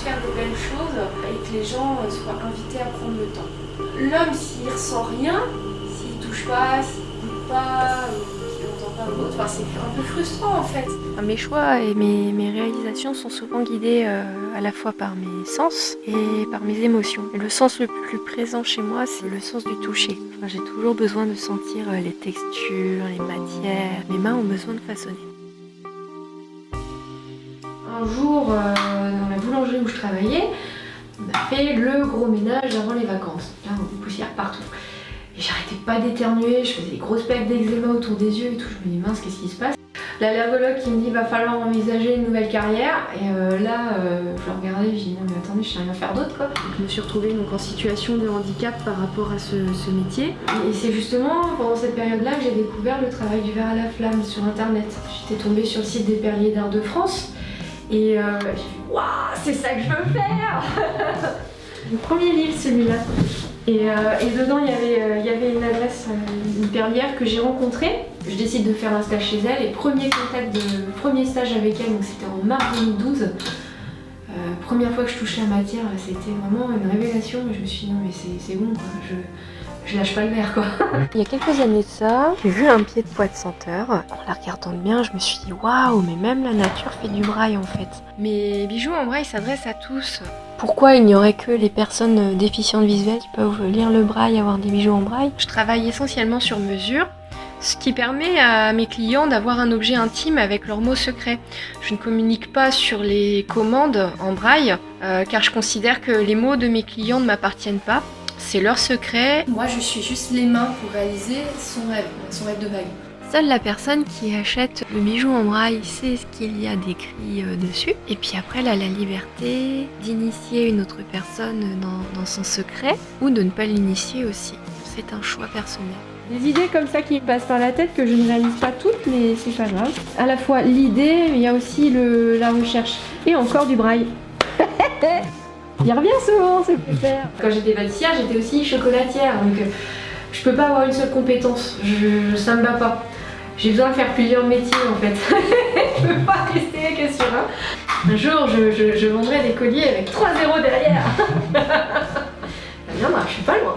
faire de belles choses et que les gens soient invités à prendre le temps. L'homme, s'il ressent rien, s'il touche pas, s'il goûte pas, s'il n'entend pas l'autre, enfin, c'est un peu frustrant en fait. Mes choix et mes réalisations sont souvent guidés à la fois par mes sens et par mes émotions. Et le sens le plus présent chez moi, c'est le sens du toucher. Enfin, j'ai toujours besoin de sentir les textures, les matières. Mes mains ont besoin de façonner. Un jour, dans la boulangerie où je travaillais, on a fait le gros ménage avant les vacances. Là, on poussière partout. Et j'arrêtais pas d'éternuer, je faisais des grosses plaques d'eczéma autour des yeux et tout. Je me dis mince, qu'est-ce qui se passe? La lavologue qui me dit va falloir envisager une nouvelle carrière. Et je la regardais, je dis non mais attendez, je sais rien faire d'autre quoi. Donc, je me suis retrouvée donc en situation de handicap par rapport à ce métier. Et c'est justement pendant cette période-là que j'ai découvert le travail du verre à la flamme sur internet. J'étais tombée sur le site des Perliers d'Art de France. Et j'ai fait waouh, c'est ça que je veux faire. Le premier livre celui-là. Et dedans il y avait une adresse, une perlière que j'ai rencontrée. Je décide de faire un stage chez elle et premier stage avec elle, donc c'était en mars 2012. Première fois que je touche la matière, c'était vraiment une révélation. Je me suis dit non mais c'est bon quoi, je lâche pas le verre quoi. Il y a quelques années de ça, j'ai vu un pied de pois de senteur. En la regardant de bien, je me suis dit waouh, mais même la nature fait du braille en fait. Mes bijoux en braille s'adressent à tous. Pourquoi il n'y aurait que les personnes déficientes visuelles qui peuvent lire le braille, avoir des bijoux en braille? Je travaille essentiellement sur mesure, ce qui permet à mes clients d'avoir un objet intime avec leurs mots secrets. Je ne communique pas sur les commandes en braille, car je considère que les mots de mes clients ne m'appartiennent pas. C'est leur secret. Moi, je suis juste les mains pour réaliser son rêve de bague. Seule la personne qui achète le bijou en braille sait ce qu'il y a d'écrit dessus. Et puis après, elle a la liberté d'initier une autre personne dans son secret ou de ne pas l'initier aussi. C'est un choix personnel. Des idées comme ça qui me passent par la tête que je ne réalise pas toutes, mais c'est pas grave. À la fois l'idée, mais il y a aussi la recherche. Et encore du braille. Il revient souvent, c'est super. Quand j'étais pâtissière, j'étais aussi chocolatière, donc je peux pas avoir une seule compétence, ça me va pas. J'ai besoin de faire plusieurs métiers en fait. Je peux pas rester que sur un. Un jour, je vendrai des colliers avec 3 zéros derrière. Ça viendra, je suis pas loin.